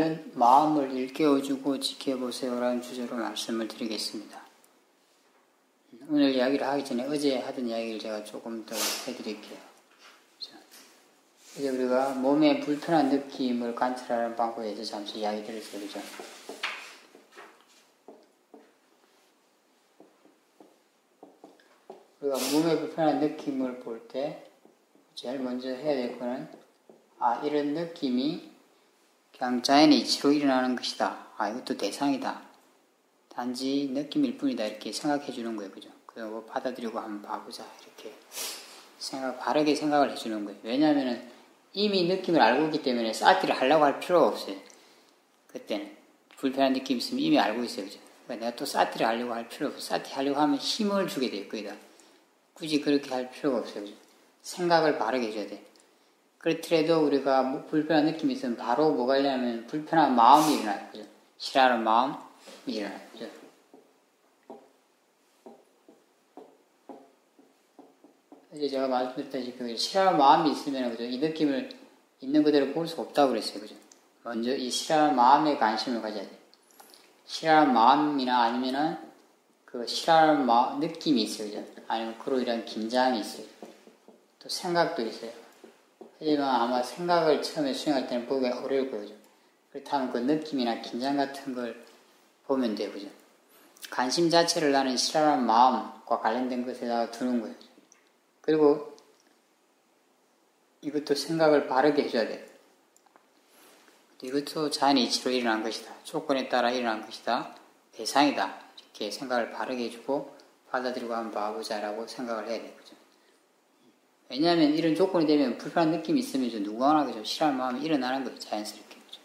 오늘은 마음을 일깨워주고 지켜보세요라는 주제로 말씀을 드리겠습니다. 오늘 이야기를 하기 전에 어제 하던 이야기를 제가 조금 더 해드릴게요. 이제 우리가 몸의 불편한 느낌을 관찰하는 방법에 대해서 잠시 이야기 드렸어요. 그죠? 우리가 몸의 불편한 느낌을 볼 때 제일 먼저 해야 될 거는 이런 느낌이 그냥 자연의 이치로 일어나는 것이다. 이것도 대상이다. 단지 느낌일 뿐이다. 이렇게 생각해 주는 거예요. 그죠? 그리고 받아들이고 한번 봐보자. 이렇게 바르게 생각을 해 주는 거예요. 왜냐하면 이미 느낌을 알고 있기 때문에 싸티를 하려고 할 필요가 없어요. 그때는 불편한 느낌이 있으면 이미 알고 있어요. 그죠? 그러니까 내가 또 싸티를 하려고 할 필요 없어요. 싸티 하려고 하면 힘을 주게 돼요. 거기다. 굳이 그렇게 할 필요가 없어요. 그죠? 생각을 바르게 해줘야 돼. 그렇더라도 우리가 불편한 느낌이 있으면 바로 뭐가 일어나면 불편한 마음이 일어나요. 그죠? 싫어하는 마음이 일어나요. 그죠? 이제 제가 말씀드렸다시피 싫어하는 마음이 있으면 그죠? 이 느낌을 있는 그대로 볼 수가 없다고 그랬어요. 그죠? 먼저 이 싫어하는 마음에 관심을 가져야 돼. 싫어하는 마음이나 아니면은 그 싫어하는 느낌이 있어요. 그죠? 아니면 그로 인한 긴장이 있어요. 또 생각도 있어요. 하지만 아마 생각을 처음에 수행할 때는 보기가 어려울 거예요. 그죠? 그렇다면 그 느낌이나 긴장 같은 걸 보면 돼요. 그죠? 관심 자체를 나는 싫어하는 마음과 관련된 것에다가 두는 거예요. 그리고 이것도 생각을 바르게 해줘야 돼요. 이것도 자연의 이치로 일어난 것이다. 조건에 따라 일어난 것이다. 대상이다. 이렇게 생각을 바르게 해주고 받아들이고 한번 봐보자라고 생각을 해야 돼요. 그죠? 왜냐하면 이런 조건이 되면 불편한 느낌이 있으면 누구나 그죠? 싫어하는 마음이 일어나는 거예요. 자연스럽게. 그죠?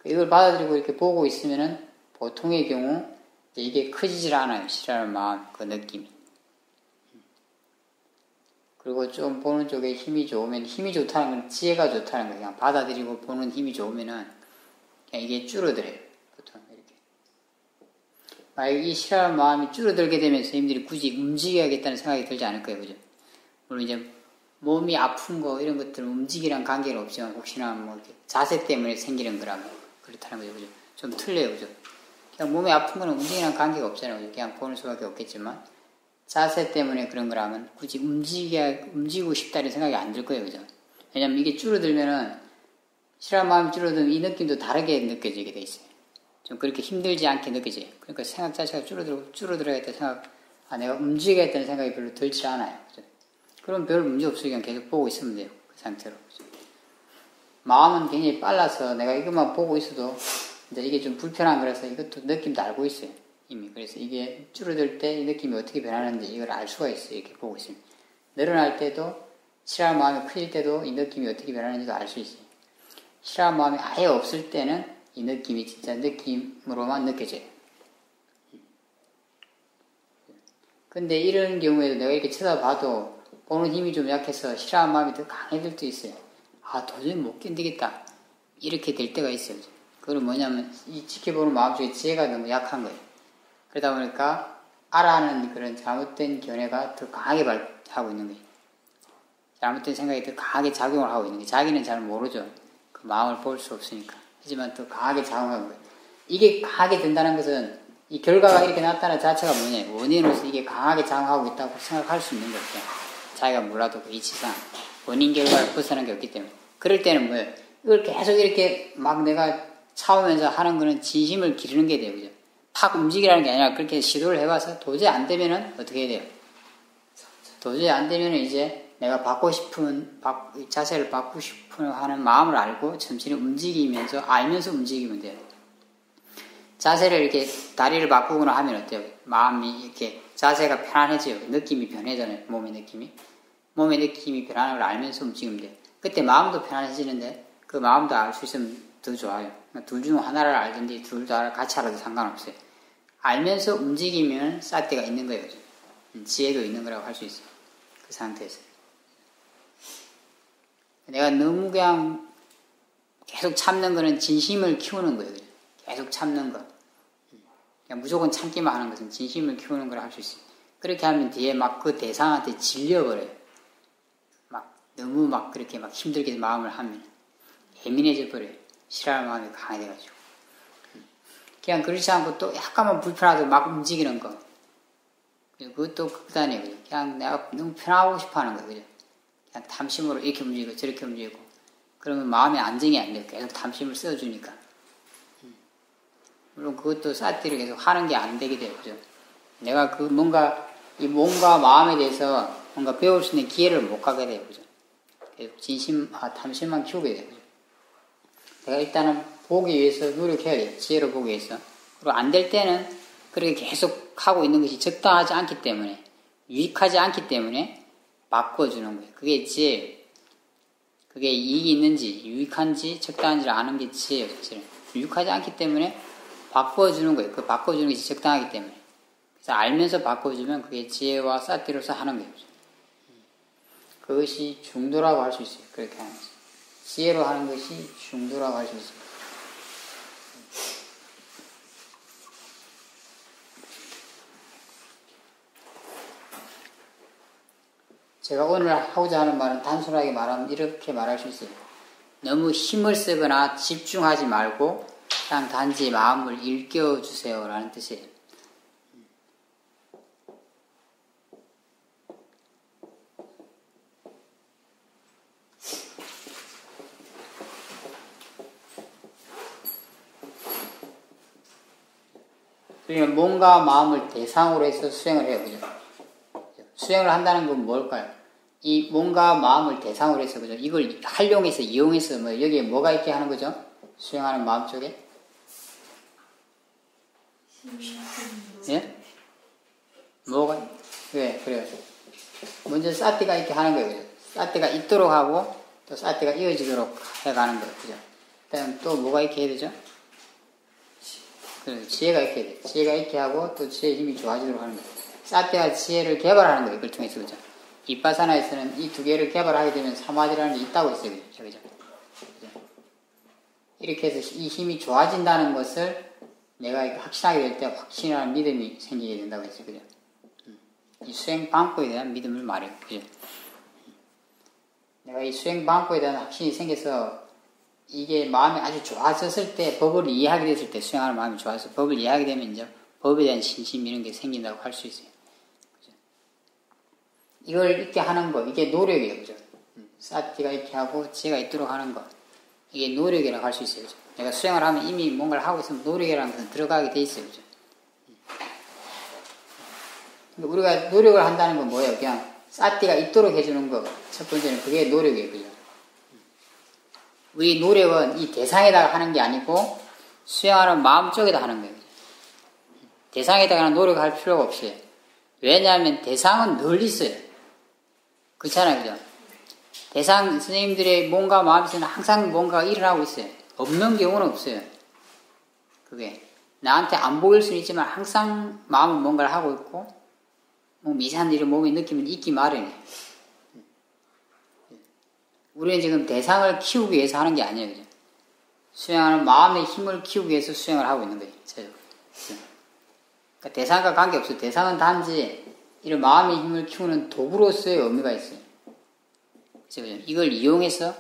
이걸 받아들이고 이렇게 보고 있으면은 보통의 경우 이게 커지질 않아요. 싫어하는 마음, 그 느낌이. 그리고 좀 보는 쪽에 힘이 좋으면, 힘이 좋다는 건 지혜가 좋다는 거예요. 그냥 받아들이고 보는 힘이 좋으면은 그냥 이게 줄어들어요. 보통 이렇게. 만약에 이 싫어하는 마음이 줄어들게 되면 선생님들이 굳이 움직여야겠다는 생각이 들지 않을 거예요. 그죠? 물론 이제 몸이 아픈 거 이런 것들은 움직이랑 관계는 없지만 혹시나 뭐 이렇게 자세 때문에 생기는 거라면 그렇다는 거죠. 그죠? 좀 틀려요. 그죠? 그냥 몸이 아픈 거는 움직이랑 관계가 없잖아요. 그죠? 그냥 보는 수밖에 없겠지만 자세 때문에 그런 거라면 굳이 움직이고 싶다는 생각이 안 들 거예요. 그죠? 왜냐면 이게 줄어들면은 싫어하는 마음이 줄어들면 이 느낌도 다르게 느껴지게 돼 있어요. 좀 그렇게 힘들지 않게 느껴져요. 그러니까 생각 자체가 줄어들어야겠다는 생각, 내가 움직여야겠다는 생각이 별로 들지 않아요. 그죠? 그럼 별 문제 없어요. 그냥 계속 보고 있으면 돼요. 그 상태로. 그죠? 마음은 굉장히 빨라서 내가 이것만 보고 있어도 이제 이게 좀 불편한 거라서 이것도 느낌도 알고 있어요. 이미. 그래서 이게 줄어들 때 이 느낌이 어떻게 변하는지 이걸 알 수가 있어요. 이렇게 보고 있으면. 늘어날 때도 싫어하는 마음이 커질 때도 이 느낌이 어떻게 변하는지도 알 수 있어요. 싫어하는 마음이 아예 없을 때는 이 느낌이 진짜 느낌으로만 느껴져요. 근데 이런 경우에도 내가 이렇게 쳐다봐도 보는 힘이 좀 약해서 싫어하는 마음이 더 강해질 수도 있어요. 도저히 못 견디겠다. 이렇게 될 때가 있어요. 그건 뭐냐면 이 지켜보는 마음속에 지혜가 너무 약한 거예요. 그러다 보니까 알아하는 그런 잘못된 견해가 더 강하게 하고 있는 거예요. 잘못된 생각이 더 강하게 작용을 하고 있는 거예요. 자기는 잘 모르죠. 그 마음을 볼 수 없으니까. 하지만 더 강하게 작용하는 거예요. 이게 강하게 된다는 것은 이 결과가 이렇게 나타나는 자체가 뭐냐. 원인으로서 이게 강하게 작용하고 있다고 생각할 수 있는 거죠. 자기가 몰라도 그 이치상 원인 결과를 벗어나는 게 없기 때문에. 그럴 때는 뭐예요? 이걸 계속 이렇게 막 내가 참으면서 하는 거는 진심을 기르는 게 돼요. 그죠? 팍 움직이라는 게 아니라 그렇게 시도를 해봐서 도저히 안 되면은 어떻게 해야 돼요? 도저히 안 되면은 이제 내가 자세를 바꾸고 싶은 하는 마음을 알고 천천히 움직이면서 알면서 움직이면 돼요. 자세를 이렇게 다리를 바꾸거나 하면 어때요? 마음이 이렇게 자세가 편안해져요. 느낌이 변해잖아요. 몸의 느낌이 변하는 걸 알면서 움직이면 돼요. 그때 마음도 편안해지는데 그 마음도 알 수 있으면 더 좋아요. 둘 중 하나를 알든지 둘 다 같이 알아도 상관없어요. 알면서 움직이면 쌀 때가 있는 거예요. 지혜도 있는 거라고 할 수 있어요. 그 상태에서. 내가 너무 그냥 계속 참는 거는 진심을 키우는 거예요. 계속 참는 거. 그냥 무조건 참기만 하는 것은 진심을 키우는 거라 할 수 있어요. 그렇게 하면 뒤에 막 그 대상한테 질려버려요. 너무 그렇게 힘들게 마음을 하면 예민해져 버려요. 싫어하는 마음이 강해져가지고. 그냥 그렇지 않고 또 약간만 불편하도 막 움직이는 거. 그것도 극단이에요. 그냥 내가 너무 편하고 싶어 하는 거예요. 그죠? 그냥 탐심으로 이렇게 움직이고 저렇게 움직이고. 그러면 마음의 안정이 안 돼요. 계속 탐심을 써주니까. 물론 그것도 사티를 계속 하는 게 안 되게 돼요. 그죠? 내가 그 뭔가, 이 몸과 마음에 대해서 뭔가 배울 수 있는 기회를 못 가게 돼요. 그죠? 계속 탐심만 키우게 돼요. 그죠? 내가 일단은 보기 위해서 노력해야 돼요. 지혜로 보기 위해서. 그리고 안 될 때는 그렇게 계속 하고 있는 것이 적당하지 않기 때문에, 유익하지 않기 때문에 바꿔주는 거예요. 그게 지혜예요. 그게 이익이 있는지, 유익한지, 적당한지를 아는 게 지혜예요. 사실은. 유익하지 않기 때문에 바꿔주는 거예요. 그 바꿔주는 것이 적당하기 때문에. 그래서 알면서 바꿔주면 그게 지혜와 사티로서 하는 거예요. 그것이 중도라고 할 수 있어요. 그렇게 하는 것이. 지혜로 하는 것이 중도라고 할 수 있습니다. 제가 오늘 하고자 하는 말은 단순하게 말하면 이렇게 말할 수 있어요. 너무 힘을 쓰거나 집중하지 말고 그냥 단지 마음을 일깨워주세요 라는 뜻이에요. 그러니까 몸과 마음을 대상으로 해서 수행을 해요. 그죠? 수행을 한다는 건 뭘까요? 이 몸과 마음을 대상으로 해서, 그죠? 이걸 활용해서, 이용해서, 여기에 뭐가 있게 하는 거죠? 수행하는 마음 쪽에? 예? 뭐가? 왜? 그래요. 먼저 사티가 있게 하는 거예요. 그죠? 사티가 있도록 하고, 또 사티가 이어지도록 해가는 거예요. 그죠? 그 다음 또 뭐가 있게 해야 되죠? 지혜가 있게 해야 돼요. 지혜가 있게 하고, 또 지혜의 힘이 좋아지도록 하는 거예요. 사티와 지혜를 개발하는 거예요. 이걸 통해서, 그죠? 이빠사나에서는 이 두 개를 개발하게 되면 사마디라는 게 있다고 있어요. 그죠? 이렇게 해서 이 힘이 좋아진다는 것을 내가 확신하게 될 때 확신이라는 믿음이 생기게 된다고 했어요. 그죠? 이 수행 방법에 대한 믿음을 말해요. 그죠? 내가 이 수행 방법에 대한 확신이 생겨서 이게 마음이 아주 좋아졌을 때, 법을 이해하게 됐을 때, 수행하는 마음이 좋아서 법을 이해하게 되면 이제 법에 대한 신심 이런 게 생긴다고 할 수 있어요. 그죠? 이걸 이렇게 하는 거, 이게 노력이에요. 그죠? 사티가 이렇게 하고 지혜가 있도록 하는 거. 이게 노력이라고 할 수 있어요. 그죠? 내가 수행을 하면 이미 뭔가를 하고 있으면 노력이라는 것은 들어가게 돼 있어요. 그죠? 우리가 노력을 한다는 건 뭐예요? 그냥 사티가 있도록 해주는 거. 첫 번째는 그게 노력이에요. 그죠? 우리 노력은 이 대상에다가 하는 게 아니고 수행하는 마음 쪽에다 하는 거예요. 대상에다가 노력할 필요가 없어요. 왜냐하면 대상은 늘 있어요. 그렇잖아요. 그죠? 대상 선생님들의 몸과 마음에서는 항상 뭔가가 일어나고 있어요. 없는 경우는 없어요. 그게 나한테 안 보일 수는 있지만 항상 마음은 뭔가를 하고 있고 뭐 이상한 일을 몸에 느끼면 있기 마련이에요. 우리는 지금 대상을 키우기 위해서 하는 게 아니에요. 그죠? 수행하는 마음의 힘을 키우기 위해서 수행을 하고 있는 거예요. 그러니까 대상과 관계없어요. 대상은 단지 이런 마음의 힘을 키우는 도구로서의 의미가 있어요. 그죠? 이걸 이용해서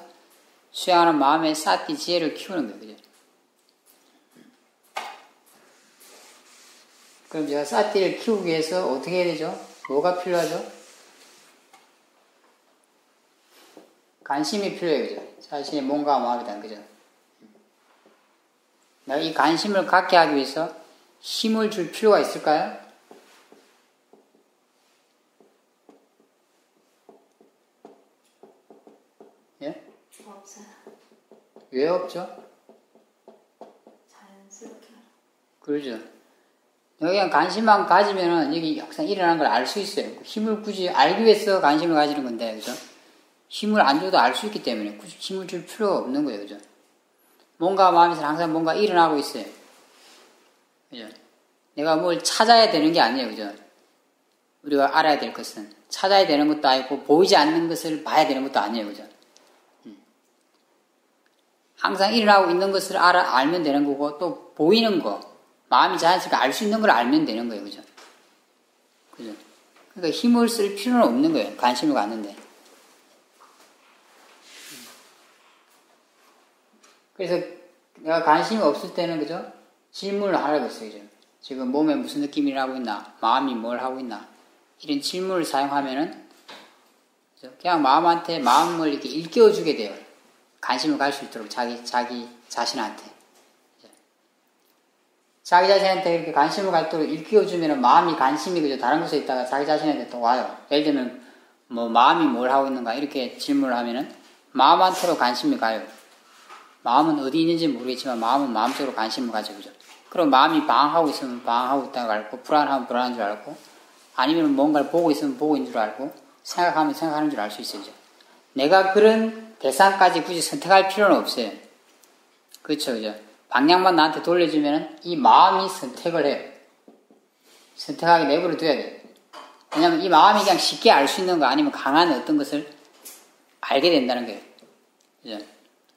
수행하는 마음의 사티 지혜를 키우는 거예요. 그죠? 그럼 제가 사티를 키우기 위해서 어떻게 해야 되죠? 뭐가 필요하죠? 관심이 필요해요. 그죠? 자신의 몸과 마음에 대한, 그죠? 내가 이 관심을 갖게 하기 위해서 힘을 줄 필요가 있을까요? 예? 없어요. 왜 없죠? 자연스럽게. 그러죠. 그냥 관심만 가지면은 여기 항상 일어나는 걸 알 수 있어요. 힘을 굳이 알기 위해서 관심을 가지는 건데, 그죠? 힘을 안 줘도 알 수 있기 때문에 굳이 힘을 줄 필요가 없는 거예요. 그죠? 몸과 마음에서는 항상 뭔가 일어나고 있어요. 그죠? 내가 뭘 찾아야 되는 게 아니에요. 그죠? 우리가 알아야 될 것은 찾아야 되는 것도 아니고 보이지 않는 것을 봐야 되는 것도 아니에요. 그죠? 항상 일어나고 있는 것을 알면 되는 거고 또 보이는 거, 마음이 자연스럽게 알 수 있는 걸 알면 되는 거예요. 그죠? 그죠? 그러니까 힘을 쓸 필요는 없는 거예요. 관심을 갖는데. 그래서 내가 관심이 없을 때는, 그죠? 질문을 하라고 했어요, 그죠? 지금 몸에 무슨 느낌이 하고 있나? 마음이 뭘 하고 있나? 이런 질문을 사용하면은, 그죠? 그냥 마음을 이렇게 일깨워주게 돼요. 관심을 갈 수 있도록, 자기 자신한테. 그죠? 자기 자신한테 이렇게 관심을 갖도록 일깨워주면은 마음이 관심이, 그죠? 다른 곳에 있다가 자기 자신한테 또 와요. 예를 들면, 마음이 뭘 하고 있는가? 이렇게 질문을 하면은, 마음한테로 관심이 가요. 마음은 어디 있는지 모르겠지만 마음은 마음속으로 관심을 가져, 그죠? 그럼 마음이 방황하고 있으면 방황하고 있다고 알고, 불안하면 불안한 줄 알고, 아니면 뭔가를 보고 있으면 보고 있는 줄 알고, 생각하면 생각하는 줄 알 수 있어요, 그죠? 내가 그런 대상까지 굳이 선택할 필요는 없어요. 그렇죠, 그죠? 방향만 나한테 돌려주면 이 마음이 선택을 해요. 선택하게 내버려 둬야 돼요. 왜냐면 이 마음이 그냥 쉽게 알 수 있는 거 아니면 강한 어떤 것을 알게 된다는 거예요. 그죠?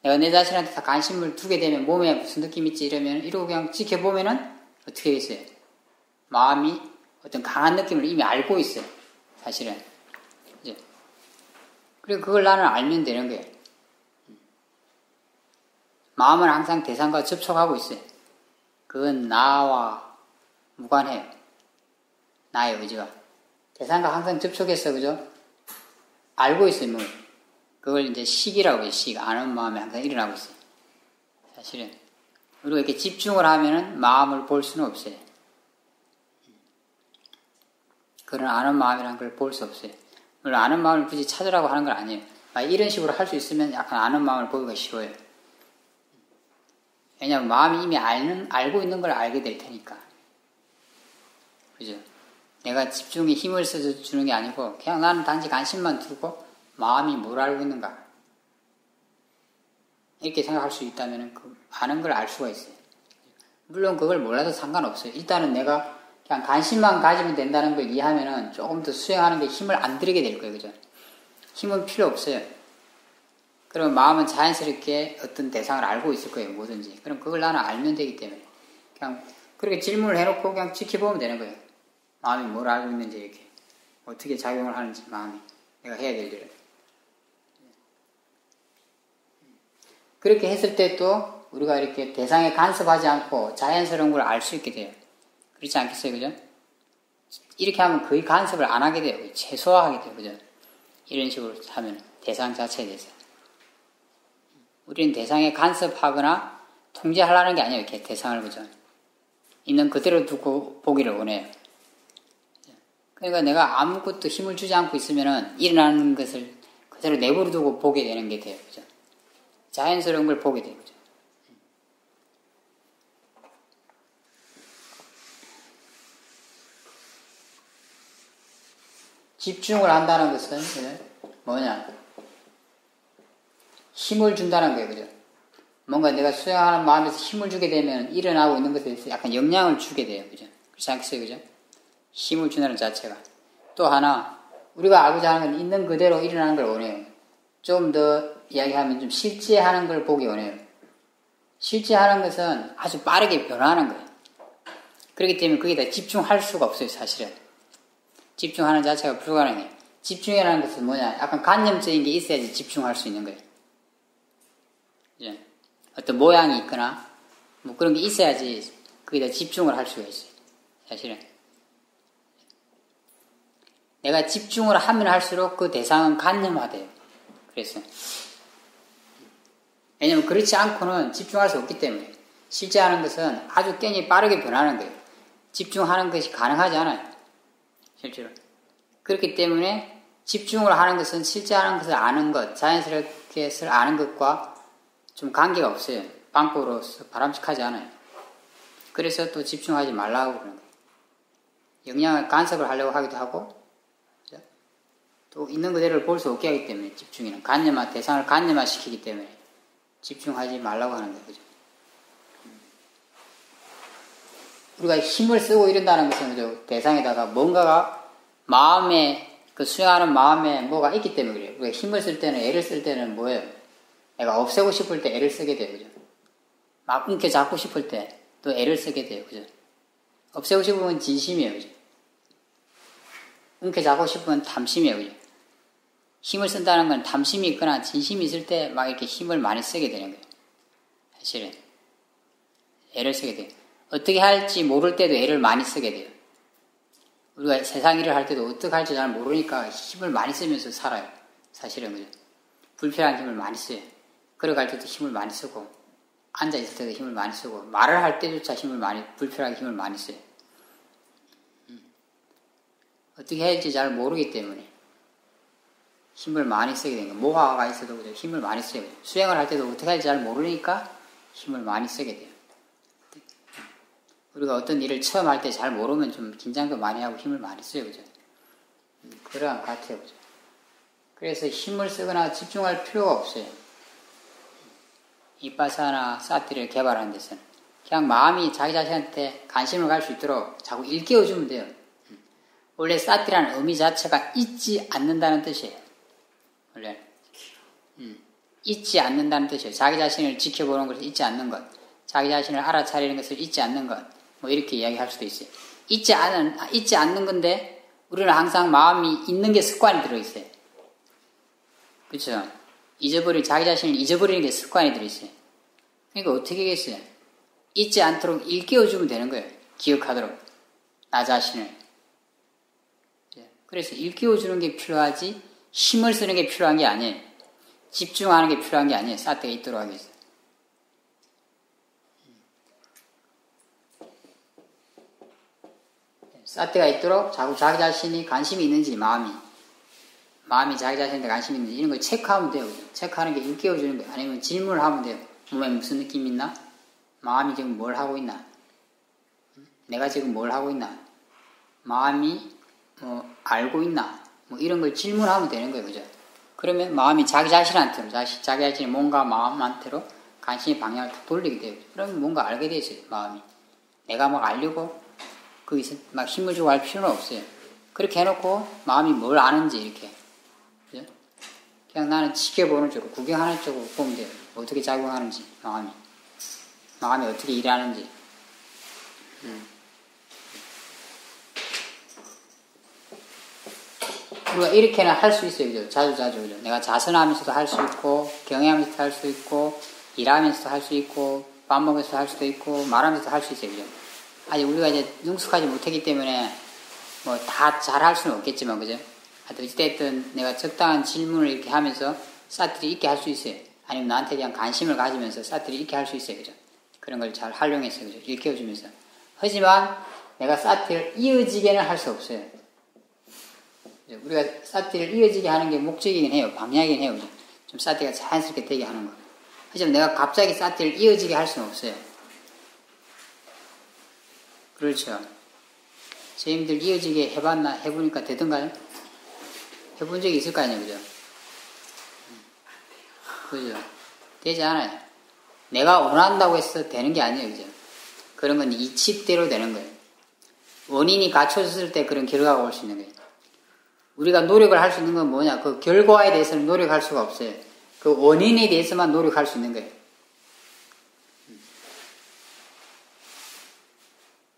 내가 내 자신한테 다 관심을 두게 되면 몸에 무슨 느낌이 있지 이러고 그냥 지켜보면은 어떻게 되겠어요? 마음이 어떤 강한 느낌을 이미 알고 있어요. 사실은. 그죠? 그리고 그걸 나는 알면 되는 거예요. 마음은 항상 대상과 접촉하고 있어요. 그건 나와 무관해요. 나의 의지와. 대상과 항상 접촉해서, 그죠? 알고 있어요, 뭐. 그걸 이제 식이라고 해요, 식. 아는 마음이 항상 일어나고 있어요. 사실은. 그리고 이렇게 집중을 하면은 마음을 볼 수는 없어요. 그런 아는 마음이라는 걸 볼 수 없어요. 물론 아는 마음을 굳이 찾으라고 하는 건 아니에요. 이런 식으로 할 수 있으면 약간 아는 마음을 보기가 쉬워요. 왜냐하면 마음이 이미 알고 있는 걸 알게 될 테니까. 그죠? 내가 집중에 힘을 써주는 게 아니고 그냥 나는 단지 관심만 두고 마음이 뭘 알고 있는가 이렇게 생각할 수 있다면 그 아는 걸 알 수가 있어요. 물론 그걸 몰라도 상관없어요. 일단은 내가 그냥 관심만 가지면 된다는 걸 이해하면은 조금 더 수행하는 데 힘을 안 들이게 될 거예요. 그죠? 힘은 필요 없어요. 그럼 마음은 자연스럽게 어떤 대상을 알고 있을 거예요. 뭐든지. 그럼 그걸 나는 알면 되기 때문에 그냥 그렇게 질문을 해놓고 그냥 지켜보면 되는 거예요. 마음이 뭘 알고 있는지 이렇게 어떻게 작용을 하는지 마음이 내가 해야 될 일을 그렇게 했을 때 또 우리가 이렇게 대상에 간섭하지 않고 자연스러운 걸 알 수 있게 돼요. 그렇지 않겠어요? 그죠? 이렇게 하면 거의 간섭을 안 하게 돼요. 최소화하게 돼요. 그죠? 이런 식으로 하면 대상 자체에 대해서 우리는 대상에 간섭하거나 통제하려는 게 아니에요. 이렇게 대상을. 그죠? 있는 그대로 두고 보기를 원해요. 그러니까 내가 아무것도 힘을 주지 않고 있으면은 일어나는 것을 그대로 내버려 두고 보게 되는 게 돼요. 그죠? 자연스러운 걸 보게 돼요. 그죠? 집중을 한다는 것은 뭐냐? 힘을 준다는 거예요. 그죠? 뭔가 내가 수행하는 마음에서 힘을 주게 되면 일어나고 있는 것에 대해서 약간 영향을 주게 돼요. 그죠? 그렇지 않겠어요? 그죠? 힘을 준다는 자체가. 또 하나, 우리가 알고자 하는 건 있는 그대로 일어나는 걸 원해요. 좀 더 이야기하면 좀 실제하는 걸 보기 원해요. 실제하는 것은 아주 빠르게 변화하는 거예요. 그렇기 때문에 거기다 집중할 수가 없어요, 사실은. 집중하는 자체가 불가능해요. 집중이라는 것은 뭐냐? 약간 관념적인 게 있어야지 집중할 수 있는 거예요. 그죠? 어떤 모양이 있거나, 뭐 그런 게 있어야지 거기다 집중을 할 수가 있어요. 사실은. 내가 집중을 하면 할수록 그 대상은 관념화돼요. 그래서. 왜냐면 그렇지 않고는 집중할 수 없기 때문에. 실제 하는 것은 아주 굉장히 빠르게 변하는 거예요. 집중하는 것이 가능하지 않아요. 실제로. 그렇기 때문에 집중을 하는 것은 실제 하는 것을 아는 것, 자연스럽게 아는 것과 좀 관계가 없어요. 방법으로서 바람직하지 않아요. 그래서 또 집중하지 말라고 그러는 거예요. 영향을 간섭을 하려고 하기도 하고, 또 있는 그대로를 볼 수 없게 하기 때문에 집중이는 대상을 관념화 시키기 때문에 집중하지 말라고 하는 거예요. 그죠? 우리가 힘을 쓰고 이런다는 것은 그죠? 대상에다가 뭔가가 마음에 그 수행하는 마음에 뭐가 있기 때문에 그래요. 우리가 힘을 쓸 때는 애를 쓸 때는 뭐예요? 내가 없애고 싶을 때 애를 쓰게 돼요. 그죠? 막 움켜잡고 싶을 때 또 애를 쓰게 돼요. 그죠? 없애고 싶으면 진심이에요. 그죠? 움켜잡고 싶으면 탐심이에요. 그죠? 힘을 쓴다는 건 탐심이 있거나 진심이 있을 때 막 이렇게 힘을 많이 쓰게 되는 거예요. 사실은. 애를 쓰게 돼요. 어떻게 할지 모를 때도 애를 많이 쓰게 돼요. 우리가 세상 일을 할 때도 어떻게 할지 잘 모르니까 힘을 많이 쓰면서 살아요. 사실은 그죠. 불필요한 힘을 많이 써요. 걸어갈 때도 힘을 많이 쓰고, 앉아있을 때도 힘을 많이 쓰고, 말을 할 때조차 불필요하게 힘을 많이 써요. 어떻게 해야 할지 잘 모르기 때문에 힘을 많이 쓰게 되는 거예요. 모화가 있어도 그죠. 힘을 많이 써요. 수행을 할 때도 어떻게 할지 잘 모르니까 힘을 많이 쓰게 돼요. 우리가 어떤 일을 처음 할 때 잘 모르면 좀 긴장도 많이 하고 힘을 많이 써요. 그죠? 그러한 것 같아요. 그죠? 그래서 힘을 쓰거나 집중할 필요가 없어요. 이빠사나 사티를 개발하는 데서는. 그냥 마음이 자기 자신한테 관심을 갈 수 있도록 자꾸 일깨워주면 돼요. 원래 사티라는 의미 자체가 잊지 않는다는 뜻이에요. 원래. 잊지 않는다는 뜻이에요. 자기 자신을 지켜보는 것을 잊지 않는 것. 자기 자신을 알아차리는 것을 잊지 않는 것. 뭐 이렇게 이야기할 수도 있어요. 잊지 않는 건데 우리는 항상 마음이 있는 게 습관이 들어있어요. 그렇죠? 자기 자신을 잊어버리는 게 습관이 들어있어요. 그러니까 어떻게 하겠어요? 잊지 않도록 일깨워주면 되는 거예요. 기억하도록. 나 자신을. 그래서 일깨워주는 게 필요하지 힘을 쓰는 게 필요한 게 아니에요. 집중하는 게 필요한 게 아니에요. 사태가 있도록 하기 위해서. 사태가 있도록 자꾸 자기 자신이 관심이 있는지 마음이 자기 자신한테 관심이 있는지 이런 걸 체크하면 돼요. 체크하는 게 일깨워주는 거예요. 아니면 질문을 하면 돼요. 몸에 무슨 느낌이 있나? 마음이 지금 뭘 하고 있나? 내가 지금 뭘 하고 있나? 마음이 알고 있나? 뭐 이런 걸 질문하면 되는 거예요. 그죠? 그러면 마음이 자기 자신한테로, 자기 자신의 몸과 마음한테로 관심의 방향을 딱 돌리게 돼요. 그러면 뭔가 알게 돼 있어요. 마음이. 내가 막 알려고 거기서 막 힘을 주고 할 필요는 없어요. 그렇게 해놓고 마음이 뭘 아는지 이렇게. 그죠? 그냥 나는 지켜보는 쪽으로, 구경하는 쪽으로 보면 돼요. 어떻게 작용하는지, 마음이 어떻게 일하는지. 우리가 이렇게는 할 수 있어요. 그죠? 자주. 그죠? 내가 자선하면서도 할 수 있고, 경애하면서도 할 수 있고, 일하면서도 할 수 있고, 밥 먹으면서도 할 수도 있고, 말하면서도 할 수 있어요. 그죠? 아직 우리가 이제 능숙하지 못하기 때문에 뭐 다 잘할 수는 없겠지만, 그죠? 어쨌든 내가 적당한 질문을 이렇게 하면서 사티를 있게 할 수 있어요. 아니면 나한테 대한 관심을 가지면서 사티를 있게 할 수 있어요. 그죠? 그런 걸 잘 활용해서, 그죠? 일깨워주면서. 하지만 내가 사티를 이어지게는 할 수 없어요. 그죠? 우리가 사티를 이어지게 하는 게 목적이긴 해요. 방향이긴 해요. 그죠? 좀 사티가 자연스럽게 되게 하는 거. 하지만 내가 갑자기 사티를 이어지게 할 수는 없어요. 그렇죠. 선생님들 이어지게 해보니까 되던가요? 해본 적이 있을 거 아니에요, 그죠? 그죠? 되지 않아요. 내가 원한다고 해서 되는 게 아니에요, 그죠? 그런 건 이치대로 되는 거예요. 원인이 갖춰졌을 때 그런 결과가 올 수 있는 거예요. 우리가 노력을 할 수 있는 건 뭐냐? 그 결과에 대해서는 노력할 수가 없어요. 그 원인에 대해서만 노력할 수 있는 거예요.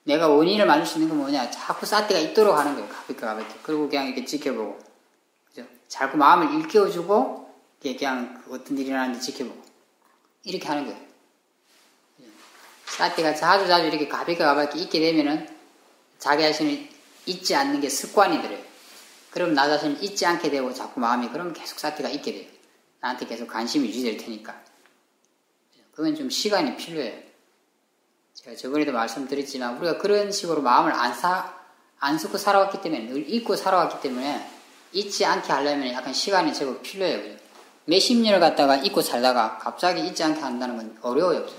내가 원인을 만들 수 있는 건 뭐냐? 자꾸 사태가 있도록 하는 거예요. 가볍게. 그리고 그냥 이렇게 지켜보고. 그죠? 자꾸 마음을 일깨워주고, 그냥 어떤 일이 일어나는지 지켜보고. 이렇게 하는 거예요. 사태가 자주 이렇게 가볍게 있게 되면은 자기 자신을 잊지 않는 게 습관이 들어요. 그럼 나 자신을 잊지 않게 되고 자꾸 마음이 그러면 계속 사태가 있게 돼요. 나한테 계속 관심이 유지될 테니까. 그건 좀 시간이 필요해요. 제가 저번에도 말씀드렸지만 우리가 그런 식으로 마음을 안 쓰고 살아왔기 때문에 늘 잊고 살아왔기 때문에 잊지 않게 하려면 약간 시간이 제법 필요해요. 그죠? 몇십 년을 갖다가 잊고 살다가 갑자기 잊지 않게 한다는 건 어려워요. 그죠?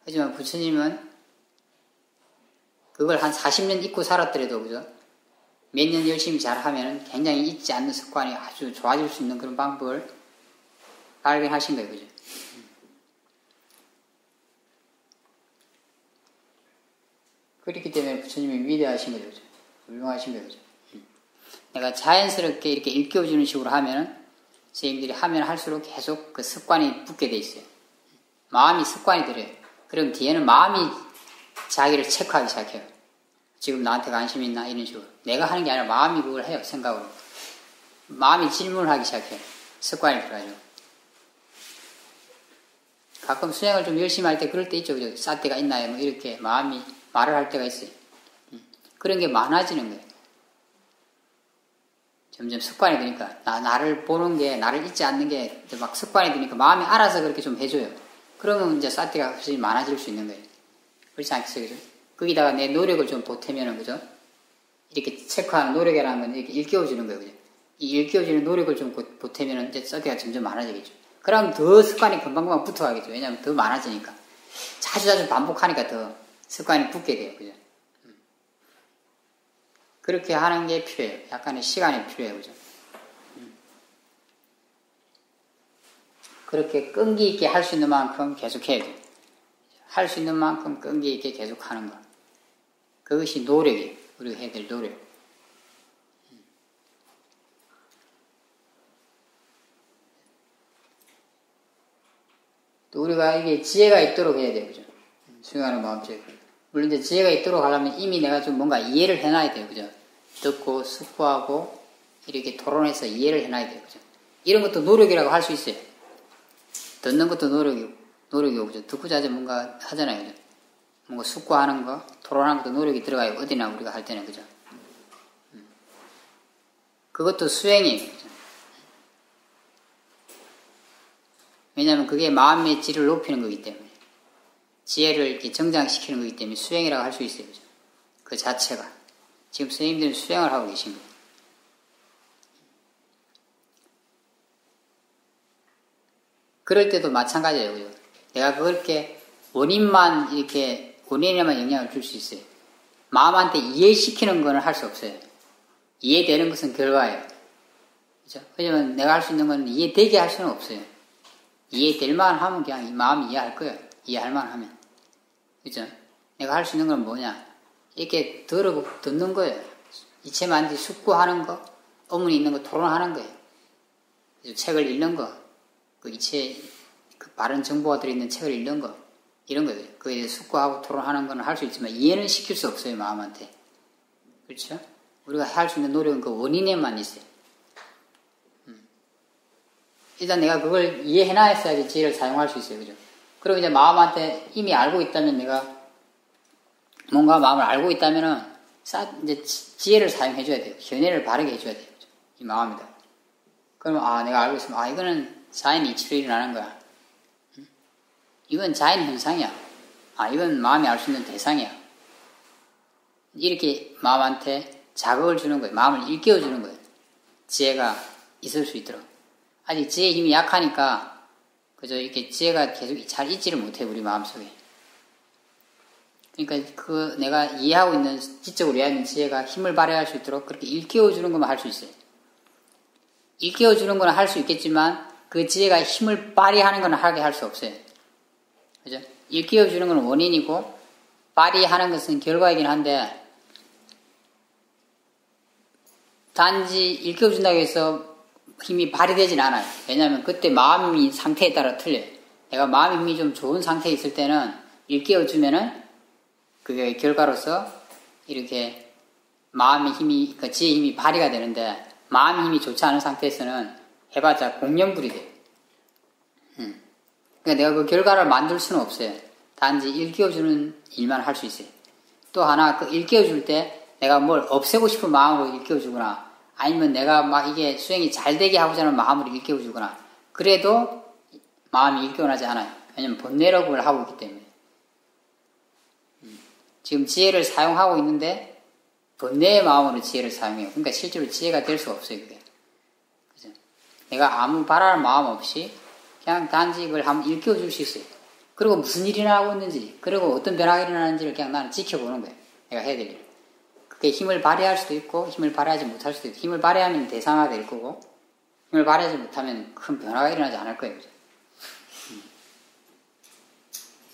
하지만 부처님은 그걸 한 40년 잊고 살았더라도 그죠? 몇 년 열심히 잘하면 굉장히 잊지 않는 습관이 아주 좋아질 수 있는 그런 방법을 발견하신 거예요. 그죠? 그렇기 때문에 부처님이 위대하신 거죠. 그죠? 훌륭하신 거죠. 내가 자연스럽게 이렇게 일깨워주는 식으로 하면 선생님들이 하면 할수록 계속 그 습관이 붙게 돼 있어요. 마음이 습관이 들어요. 그럼 뒤에는 마음이 자기를 체크하기 시작해요. 지금 나한테 관심이 있나? 이런 식으로. 내가 하는 게 아니라 마음이 그걸 해요. 생각으로. 마음이 질문을 하기 시작해요. 습관이 들어가죠. 가끔 수행을 좀 열심히 할 때 그럴 때 있죠. 그죠? 쌀 때가 있나요? 뭐 이렇게 마음이 말을 할 때가 있어요. 그런 게 많아지는 거예요. 점점 습관이 되니까 나를 보는 게 나를 잊지 않는 게 막 습관이 되니까 마음이 알아서 그렇게 좀 해줘요. 그러면 이제 쌀 때가 훨씬 많아질 수 있는 거예요. 그렇지 않겠어요? 그죠? 거기다가 내 노력을 좀 보태면은 그죠? 이렇게 체크하는 노력이라는 건 이렇게 일깨워주는 거예요. 그죠? 이 일깨워주는 노력을 좀 보태면은 이제 쌀 때가 점점 많아지겠죠. 그럼 더 습관이 금방금방 붙어가겠죠. 왜냐하면 더 많아지니까. 자주자주 반복하니까 더 습관이 붙게 돼요. 그죠? 그렇게 하는 게 필요해요. 약간의 시간이 필요해요. 그죠? 그렇게 끈기 있게 할 수 있는 만큼 계속 해야 돼요. 할 수 있는 만큼 끈기 있게 계속 하는 거. 그것이 노력이에요. 우리가 해야 될 노력. 또 우리가 이게 지혜가 있도록 해야 돼요. 그죠? 수행하는 마음처럼. 물론 이제 지혜가 있도록 하려면 이미 내가 좀 뭔가 이해를 해놔야 돼요. 그죠? 듣고, 숙고하고, 이렇게 토론해서 이해를 해놔야 돼요. 그죠? 이런 것도 노력이라고 할 수 있어요. 듣는 것도 노력이고, 그죠? 듣고 자주 뭔가 하잖아요. 그죠? 뭔가 숙고하는 거, 토론하는 것도 노력이 들어가요. 어디나 우리가 할 때는. 그죠? 그것도 수행이에요. 그죠? 왜냐하면 그게 마음의 질을 높이는 거기 때문에. 지혜를 이렇게 정장시키는 거기 때문에 수행이라고 할 수 있어요. 그죠? 그 자체가. 지금 선생님들은 수행을 하고 계신 거예요. 그럴 때도 마찬가지예요. 그죠? 내가 그렇게 원인에만 영향을 줄 수 있어요. 마음한테 이해시키는 건 할 수 없어요. 이해되는 것은 결과예요. 그죠? 왜냐면 내가 할 수 있는 건 이해되게 할 수는 없어요. 이해될 만 하면 그냥 이 마음이 이해할 거예요. 이해할 만 하면. 그죠? 내가 할 수 있는 건 뭐냐? 이렇게 듣는 거예요. 이체만지 숙고하는 거, 어머니 있는 거 토론하는 거예요. 책을 읽는 거, 그 바른 정보가 들어있는 책을 읽는 거, 이런 거예요. 그에 대해서 숙고하고 토론하는 건 할 수 있지만 이해는 시킬 수 없어요, 마음한테. 그렇죠? 우리가 할 수 있는 노력은 그 원인에만 있어요. 일단 내가 그걸 이해해놔야지 지혜를 사용할 수 있어요. 그죠? 그리고 이제 마음한테 이미 알고 있다면 내가 뭔가 마음을 알고 있다면은 이제 지혜를 사용해줘야 돼요. 견해를 바르게 해줘야 돼요. 그죠? 이 마음이다. 그러면 내가 알고 있으면 이거는 자연이 이치로 일어나는 거야. 이건 자연 현상이야. 이건 마음이 알 수 있는 대상이야. 이렇게 마음한테 자극을 주는 거예요. 마음을 일깨워주는 거예요. 지혜가 있을 수 있도록. 아직 지혜의 힘이 약하니까 그저 이렇게 지혜가 계속 잘 있지를 못해요. 우리 마음속에. 그러니까 내가 이해하고 있는 지적으로 이해하는 지혜가 힘을 발휘할 수 있도록 그렇게 일깨워주는 것만 할 수 있어요. 일깨워주는 건 할 수 있겠지만 그 지혜가 힘을 발휘하는 건 하게 할 수 없어요. 그죠? 일깨워주는 건 원인이고 발휘하는 것은 결과이긴 한데 단지 일깨워준다고 해서 힘이 발휘되진 않아요. 왜냐하면 그때 마음이 상태에 따라 틀려요. 내가 마음의 힘이 좀 좋은 상태에 있을 때는 일깨워주면은 그게 결과로서 이렇게 마음의 힘이, 그러니까 지혜의 힘이 발휘가 되는데 마음의 힘이 좋지 않은 상태에서는 해봤자 공연불이 돼요. 그러니까 내가 그 결과를 만들 수는 없어요. 단지 일깨워주는 일만 할 수 있어요. 또 하나, 그 일깨워줄 때 내가 뭘 없애고 싶은 마음으로 일깨워주거나 아니면 내가 막 이게 수행이 잘 되게 하고자 하는 마음으로 일깨워주거나 그래도 마음이 일깨워나지 않아요. 왜냐면 번뇌로 그걸 하고 있기 때문에. 지금 지혜를 사용하고 있는데 번뇌의 마음으로 지혜를 사용해요. 그러니까 실제로 지혜가 될 수가 없어요. 그게. 그죠? 내가 아무 바라는 마음 없이 그냥 단지 이걸 한번 일깨워줄 수 있어요. 그리고 무슨 일이 나고 있는지 그리고 어떤 변화가 일어나는지를 그냥 나는 지켜보는 거예요. 내가 해야 될 일. 그게 힘을 발휘할 수도 있고 힘을 발휘하지 못할 수도 있고 힘을 발휘하면 대상화가 될 거고 힘을 발휘하지 못하면 큰 변화가 일어나지 않을 거예요. 그죠?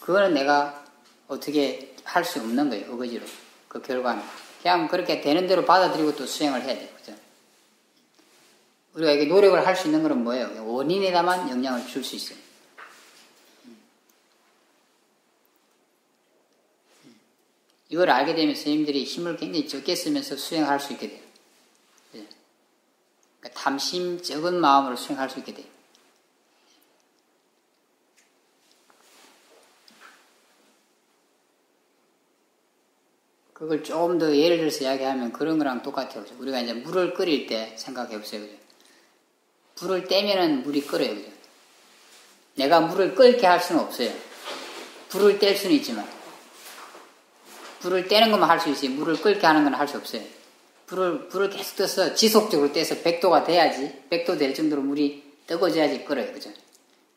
그거는 내가 어떻게 할 수 없는 거예요. 어거지로. 그 결과는. 그냥 그렇게 되는 대로 받아들이고 또 수행을 해야 돼요. 그죠? 우리가 이게 노력을 할 수 있는 건 뭐예요? 원인에다만 영향을 줄 수 있어요. 이걸 알게 되면 선생님들이 힘을 굉장히 적게 쓰면서 수행할 수 있게 돼요. 그러니까 탐심 적은 마음으로 수행할 수 있게 돼요. 그걸 조금 더 예를 들어서 이야기하면 그런 거랑 똑같아요. 그죠? 우리가 이제 물을 끓일 때 생각해 보세요. 그죠? 불을 떼면은 물이 끓어요. 그죠? 내가 물을 끓게 할 수는 없어요. 불을 뗄 수는 있지만. 불을 떼는 것만 할 수 있어요. 물을 끓게 하는 건 할 수 없어요. 불을 계속 떠서 지속적으로 떼서 100도가 돼야지, 100도 될 정도로 물이 뜨거워져야지 끓어요. 그죠?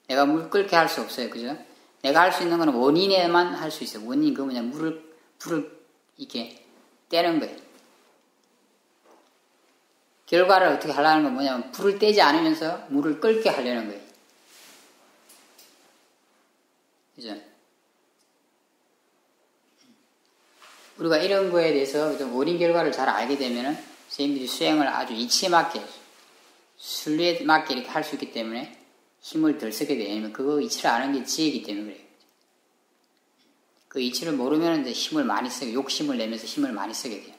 내가 물 끓게 할 수 없어요. 그죠? 내가 할 수 있는 건 원인에만 할 수 있어요. 원인, 그 뭐냐, 불을 이렇게 떼는 거예요. 결과를 어떻게 하려는 건 뭐냐면, 불을 떼지 않으면서 물을 끓게 하려는 거예요. 그죠? 우리가 이런 거에 대해서 좀 원인 결과를 잘 알게 되면은, 선생님들이 수행을 아주 이치에 맞게, 순리에 맞게 이렇게 할 수 있기 때문에 힘을 덜 쓰게 되면, 그거 이치를 아는 게 지혜이기 때문에 그래요. 그 이치를 모르면 이제 힘을 많이 쓰게, 욕심을 내면서 힘을 많이 쓰게 돼요.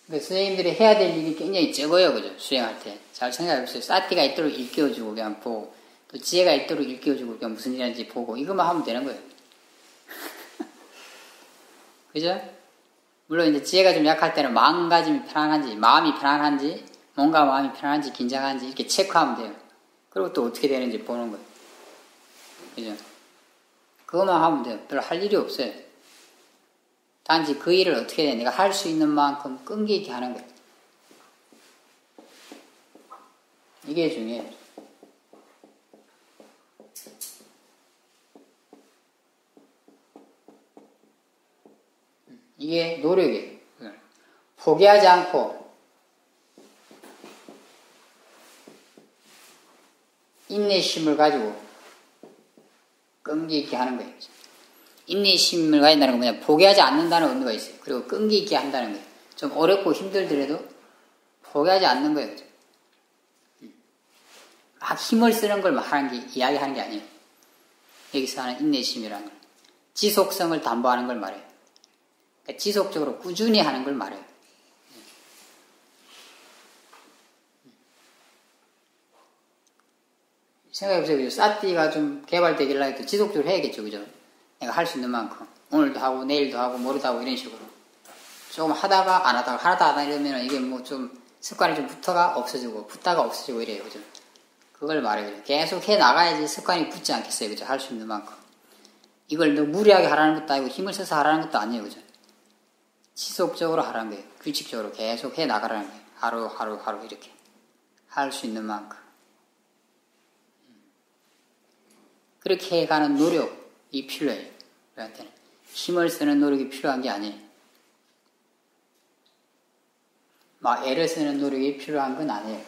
그러니까 선생님들이 해야 될 일이 굉장히 적어요. 그죠? 수행할 때. 잘 생각해 보세요. 사티가 있도록 일깨워주고 그냥 보고, 또 지혜가 있도록 일깨워주고 그냥 무슨 일인지 보고, 이것만 하면 되는 거예요. 그죠? 물론 이제 지혜가 좀 약할 때는 마음가짐이 편안한지, 마음이 편안한지, 뭔가 마음이 편안한지, 긴장한지 이렇게 체크하면 돼요. 그리고 또 어떻게 되는지 보는 거예요. 그죠? 그것만 하면 돼요. 별로 할 일이 없어요. 단지 그 일을 어떻게 해? 내가 할 수 있는 만큼 끈기 있게 하는 거예요. 이게 중요해요. 이게 노력이에요. 포기하지 않고 인내심을 가지고 끈기 있게 하는 거예요. 인내심을 가진다는 건 뭐냐, 포기하지 않는다는 의미가 있어요. 그리고 끈기 있게 한다는 거예요. 좀 어렵고 힘들더라도 포기하지 않는 거예요. 막 힘을 쓰는 걸 막 하는 게, 이야기하는 게 아니에요. 여기서 하는 인내심이라는 걸. 지속성을 담보하는 걸 말해요. 그러니까 지속적으로 꾸준히 하는 걸 말해요. 생각해보세요. 그죠? 사티가 좀 개발되길래 해도 지속적으로 해야겠죠. 그죠? 내가 할 수 있는 만큼. 오늘도 하고, 내일도 하고, 모레도 하고, 이런 식으로. 조금 하다가 안 하다가, 하나도 안 하다 이러면 이게 뭐 좀 습관이 좀 붙다가 없어지고 이래요. 그죠? 그걸 말해요. 계속 해 나가야지 습관이 붙지 않겠어요. 그죠? 할 수 있는 만큼. 이걸 너무 무리하게 하라는 것도 아니고, 힘을 써서 하라는 것도 아니에요. 그죠? 지속적으로 하라는 거예요. 규칙적으로 계속 해 나가라는 거예요. 하루 이렇게. 할 수 있는 만큼. 그렇게 해가는 노력이 필요해요. 우리한테는. 힘을 쓰는 노력이 필요한 게 아니에요. 막 애를 쓰는 노력이 필요한 건 아니에요.